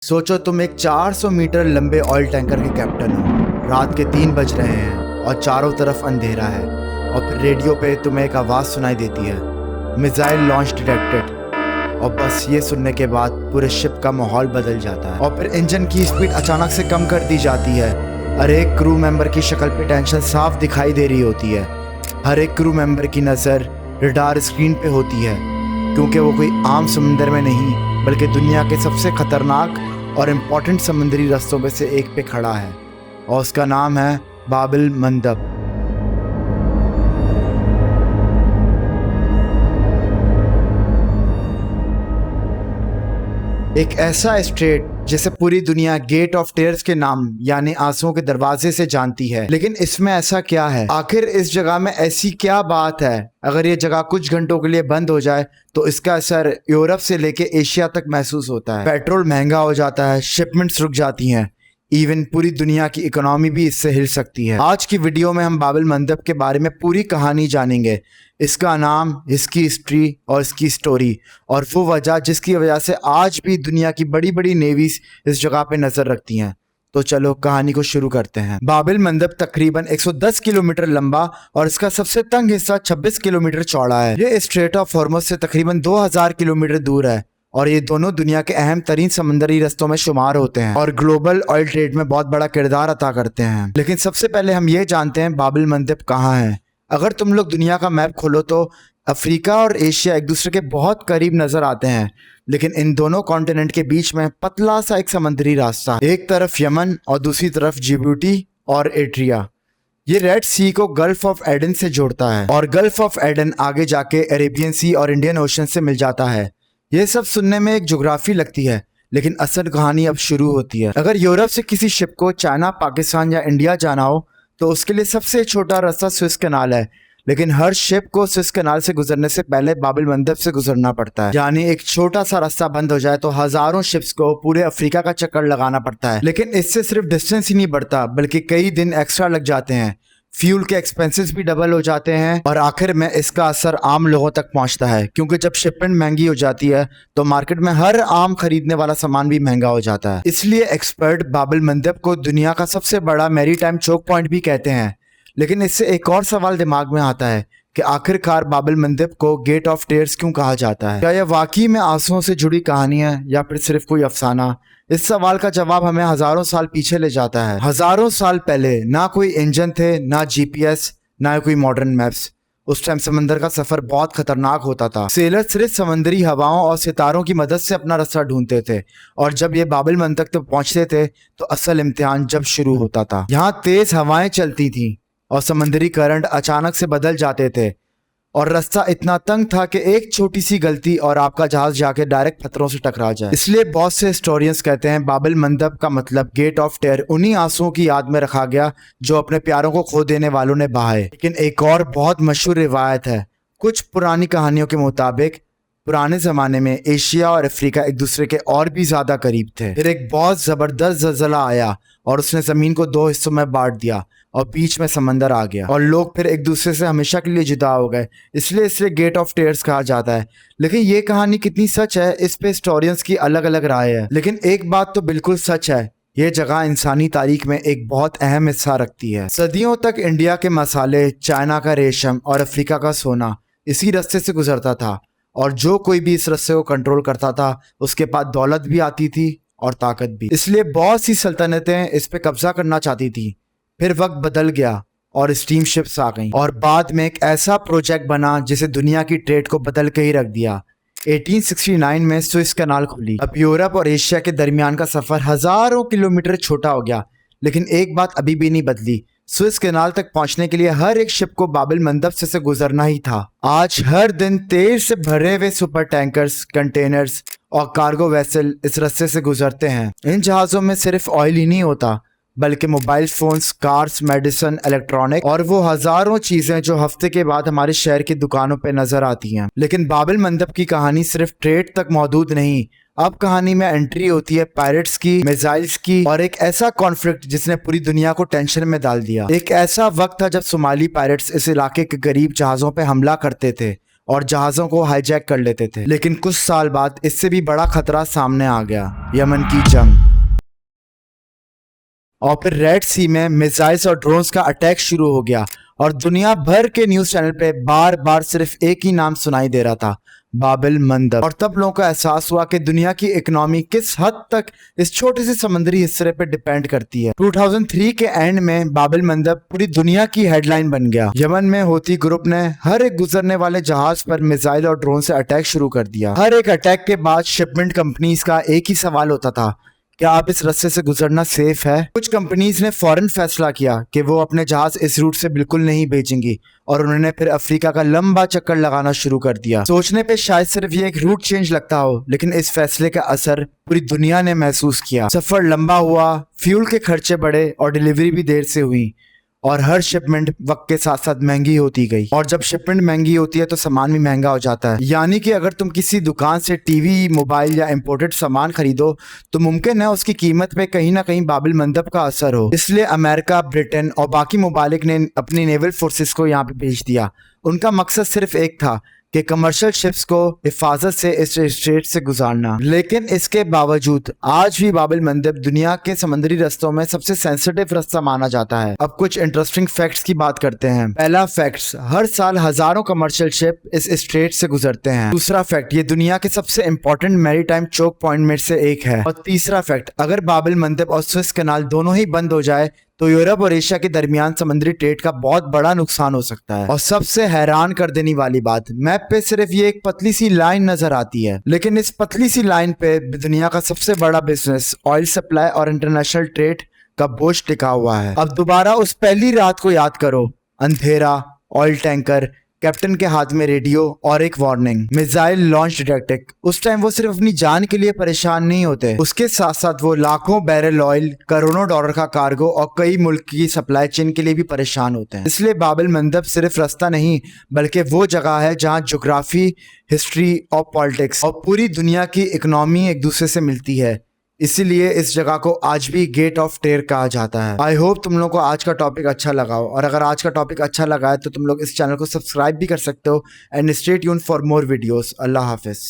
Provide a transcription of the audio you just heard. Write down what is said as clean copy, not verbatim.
सोचो तुम एक 400 मीटर लंबे ऑयल टैंकर के कैप्टन हो। रात के 3 बज रहे हैं और चारों तरफ अंधेरा है और फिर रेडियो पे तुम्हें एक आवाज़ सुनाई देती है, मिसाइल लॉन्च डिटेक्टेड। और बस ये सुनने के बाद पूरे शिप का माहौल बदल जाता है और फिर इंजन की स्पीड अचानक से कम कर दी जाती है। हर एक क्रू मेंबर की शक्ल पे टेंशन साफ दिखाई दे रही होती है। हर एक क्रू मेंबर की नज़र रडार स्क्रीन पे होती है, क्योंकि वो कोई आम समुंदर में नहीं बल्कि दुनिया के सबसे खतरनाक और इम्पॉर्टेंट समुद्री रास्तों में से एक पे खड़ा है और उसका नाम है बाब-एल मंदब। एक ऐसा स्ट्रेट जिसे पूरी दुनिया गेट ऑफ टेयर्स के नाम यानी आंसुओं के दरवाजे से जानती है। लेकिन इसमें ऐसा क्या है? आखिर इस जगह में ऐसी क्या बात है? अगर ये जगह कुछ घंटों के लिए बंद हो जाए तो इसका असर यूरोप से लेके एशिया तक महसूस होता है। पेट्रोल महंगा हो जाता है, शिपमेंट्स रुक जाती हैं, इवन पूरी दुनिया की इकोनॉमी भी इससे हिल सकती है। आज की वीडियो में हम बाब-एल मंदब के बारे में पूरी कहानी जानेंगे, इसका नाम, इसकी हिस्ट्री और इसकी स्टोरी और वो वजह जिसकी वजह से आज भी दुनिया की बड़ी बड़ी नेवीज इस जगह पे नजर रखती हैं। तो चलो कहानी को शुरू करते हैं। बाब-एल मंदब तकरीबन 110 किलोमीटर लंबा और इसका सबसे तंग हिस्सा 26 किलोमीटर चौड़ा है। ये स्ट्रेट ऑफ हॉर्मुज से तकरीबन 2000 किलोमीटर दूर है और ये दोनों दुनिया के अहम तरीन समुद्री रास्तों में शुमार होते हैं और ग्लोबल ऑयल ट्रेड में बहुत बड़ा किरदार अदा करते हैं। लेकिन सबसे पहले हम ये जानते हैं बाब-एल मंदब कहाँ है। अगर तुम लोग दुनिया का मैप खोलो तो अफ्रीका और एशिया एक दूसरे के बहुत करीब नजर आते हैं, लेकिन इन दोनों कॉन्टिनेंट के बीच में पतला सा एक समुद्री रास्ता, एक तरफ यमन और दूसरी तरफ जिबूटी और एट्रिया। ये रेड सी को गल्फ ऑफ एडन से जोड़ता है और गल्फ ऑफ एडन आगे जाके अरेबियन सी और इंडियन ओशन से मिल जाता है। ये सब सुनने में एक ज्योग्राफी लगती है, लेकिन असल कहानी अब शुरू होती है। अगर यूरोप से किसी शिप को चाइना, पाकिस्तान या इंडिया जाना हो तो उसके लिए सबसे छोटा रास्ता स्विस कैनाल है, लेकिन हर शिप को स्विस कैनाल से गुजरने से पहले बाब-एल मंदब से गुजरना पड़ता है। यानी एक छोटा सा रास्ता बंद हो जाए तो हजारों शिप्स को पूरे अफ्रीका का चक्कर लगाना पड़ता है। लेकिन इससे सिर्फ डिस्टेंस ही नहीं बढ़ता बल्कि कई दिन एक्स्ट्रा लग जाते हैं, फ्यूल के एक्सपेंसेस भी डबल हो जाते हैं और आखिर में इसका असर आम लोगों तक पहुंचता है, क्योंकि जब शिपमेंट महंगी हो जाती है तो मार्केट में हर आम खरीदने वाला सामान भी महंगा हो जाता है। इसलिए एक्सपर्ट बाब-एल मंदब को दुनिया का सबसे बड़ा मैरीटाइम चोक पॉइंट भी कहते हैं। लेकिन इससे एक और सवाल दिमाग में आता है कि आखिरकार बाब-एल मंदब को गेट ऑफ टेयर्स क्यों कहा जाता है? क्या यह वाकई में आंसुओं से जुड़ी कहानी है या फिर सिर्फ कोई अफसाना? इस सवाल का जवाब हमें हजारों साल पीछे ले जाता है। हजारों साल पहले ना कोई इंजन थे, ना जीपीएस, ना कोई मॉडर्न मैप्स। उस टाइम समंदर का सफर बहुत खतरनाक होता था। सेलर सिर्फ समुद्री हवाओं और सितारों की मदद से अपना रास्ता ढूंढते थे और जब ये बाब-एल मंदब तक पहुंचते थे तो असल इम्तिहान जब शुरू होता था। यहाँ तेज हवाएं चलती थी और समुद्री करंट अचानक से बदल जाते थे और रास्ता इतना तंग था कि एक छोटी सी गलती और आपका जहाज जाके डायरेक्ट पत्थरों से टकरा जाए। इसलिए बहुत से हिस्टोरियंस कहते हैं बाब-एल मंदब का मतलब गेट ऑफ टेयर उन्हीं आंसुओं की याद में रखा गया जो अपने प्यारों को खो देने वालों ने बहाए। लेकिन एक और बहुत मशहूर रिवायत है। कुछ पुरानी कहानियों के मुताबिक पुराने जमाने में एशिया और अफ्रीका एक दूसरे के और भी ज्यादा करीब थे। फिर एक बहुत जबरदस्त ज़लज़ला आया और उसने जमीन को 2 हिस्सों में बांट दिया और बीच में समंदर आ गया और लोग फिर एक दूसरे से हमेशा के लिए जुदा हो गए। इसलिए इसे गेट ऑफ टेयर्स कहा जाता है। लेकिन ये कहानी कितनी सच है, इस पे हिस्टोरियंस की अलग अलग राय है। लेकिन एक बात तो बिल्कुल सच है, ये जगह इंसानी तारीख में एक बहुत अहम हिस्सा रखती है। सदियों तक इंडिया के मसाले, चाइना का रेशम और अफ्रीका का सोना इसी रास्ते से गुजरता था और जो कोई भी इस रास्ते को कंट्रोल करता था उसके पास दौलत भी आती थी और ताकत भी। इसलिए बहुत सी सल्तनतें इस पे कब्जा करना चाहती थी। फिर वक्त बदल गया और स्टीम शिप्स आ गईं और बाद में एक ऐसा प्रोजेक्ट बना जिसे दुनिया की ट्रेड को बदल के ही रख दिया। 1869 में स्विस कैनाल खुली। अब यूरोप और एशिया के दरमियान का सफर हजारों किलोमीटर छोटा हो गया, लेकिन एक बात अभी भी नहीं बदली। स्विस कैनाल तक पहुंचने के लिए हर एक शिप को बाब-एल मंदब से गुजरना ही था। आज हर दिन तेल से भरे हुए सुपर टैंकर्स, कंटेनर्स और कार्गो वेसल इस रास्ते से गुजरते हैं। इन जहाजों में सिर्फ ऑयल ही नहीं होता बल्कि mobile phones, cars, medicine, electronic और वो हजारों चीजें जो हफ्ते के बाद हमारे शहर की दुकानों पे नजर आती हैं। लेकिन बाब-एल मंदब की कहानी सिर्फ ट्रेड तक महदूद नहीं, अब कहानी में एंट्री होती है पायरेट्स की, मिसाइल्स की और एक ऐसा कॉन्फ्लिक्ट जिसने पूरी दुनिया को टेंशन में डाल दिया। एक ऐसा वक्त था जब सोमाली पायरेट्स इस इलाके के गरीब जहाजों पे हमला करते थे और जहाज़ों को हाईजैक कर लेते थे। लेकिन कुछ साल बाद इससे भी बड़ा खतरा सामने आ गया, यमन की जंग। और फिर रेड सी में मिसाइल्स और ड्रोन्स का अटैक शुरू हो गया और दुनिया भर के न्यूज़ चैनल पे बार बार सिर्फ एक ही नाम सुनाई दे रहा था, बाबिल मंदब। और तब लोगों को एहसास हुआ कि दुनिया की इकोनॉमी किस हद तक इस छोटे से समुद्री हिस्से पे डिपेंड करती है। 2003 के एंड में बाबिल मंदब पूरी दुनिया की हेडलाइन बन गया। यमन में हूती ग्रुप ने हर एक गुजरने वाले जहाज पर मिसाइल और ड्रोन से अटैक शुरू कर दिया। हर एक अटैक के बाद शिपमेंट कंपनीज का एक ही सवाल होता था, क्या आप इस रास्ते से गुजरना सेफ है? कुछ कंपनीज ने फौरन फैसला किया कि वो अपने जहाज इस रूट से बिल्कुल नहीं भेजेंगी और उन्होंने फिर अफ्रीका का लंबा चक्कर लगाना शुरू कर दिया। सोचने पे शायद सिर्फ ये एक रूट चेंज लगता हो, लेकिन इस फैसले का असर पूरी दुनिया ने महसूस किया। सफर लंबा हुआ, फ्यूल के खर्चे बढ़े और डिलीवरी भी देर से हुई और हर शिपमेंट वक्त के साथ साथ महंगी होती गई। और जब शिपमेंट महंगी होती है तो सामान भी महंगा हो जाता है। यानी कि अगर तुम किसी दुकान से टीवी, मोबाइल या इंपोर्टेड सामान खरीदो तो मुमकिन है उसकी कीमत पे कहीं ना कहीं बाबिल मंदब का असर हो। इसलिए अमेरिका, ब्रिटेन और बाकी ममालिक ने अपनी नेवल फोर्सेस को यहाँ पे भेज दिया। उनका मकसद सिर्फ एक था कि कमर्शियल शिप्स को हिफाजत से इस स्ट्रेट से गुजारना। लेकिन इसके बावजूद आज भी बाबिल मंदब दुनिया के समुद्री रास्तों में सबसे सेंसिटिव रास्ता माना जाता है। अब कुछ इंटरेस्टिंग फैक्ट्स की बात करते हैं। पहला फैक्ट्स, हर साल हजारों कमर्शियल शिप इस स्ट्रेट से गुजरते हैं। दूसरा फैक्ट, ये दुनिया के सबसे इंपॉर्टेंट मैरीटाइम चोक पॉइंट में से एक है। और तीसरा फैक्ट, अगर बाबिल मंदब और स्विस कैनाल दोनों ही बंद हो जाए तो यूरोप और एशिया के दरमियान समुद्री ट्रेड का बहुत बड़ा नुकसान हो सकता है। और सबसे हैरान कर देने वाली बात, मैप पे सिर्फ ये एक पतली सी लाइन नजर आती है, लेकिन इस पतली सी लाइन पे दुनिया का सबसे बड़ा बिजनेस, ऑयल सप्लाई और इंटरनेशनल ट्रेड का बोझ टिका हुआ है। अब दोबारा उस पहली रात को याद करो, अंधेरा, ऑयल टैंकर, कैप्टन के हाथ में रेडियो और एक वार्निंग, मिसाइल लॉन्च डिटेक्टिव। उस टाइम वो सिर्फ अपनी जान के लिए परेशान नहीं होते, उसके साथ साथ वो लाखों बैरल ऑयल, करोड़ों डॉलर का कार्गो और कई मुल्क की सप्लाई चेन के लिए भी परेशान होते हैं। इसलिए बाबिल मंदब सिर्फ रास्ता नहीं बल्कि वो जगह है जहाँ ज्योग्राफी, हिस्ट्री और पॉलिटिक्स और पूरी दुनिया की इकोनॉमी एक दूसरे से मिलती है। इसीलिए इस जगह को आज भी गेट ऑफ टेयर कहा जाता है। आई होप तुम लोगों को आज का टॉपिक अच्छा लगा हो, और अगर आज का टॉपिक अच्छा लगा है तो तुम लोग इस चैनल को सब्सक्राइब भी कर सकते हो। And stay tuned for more videos. Allah Hafiz.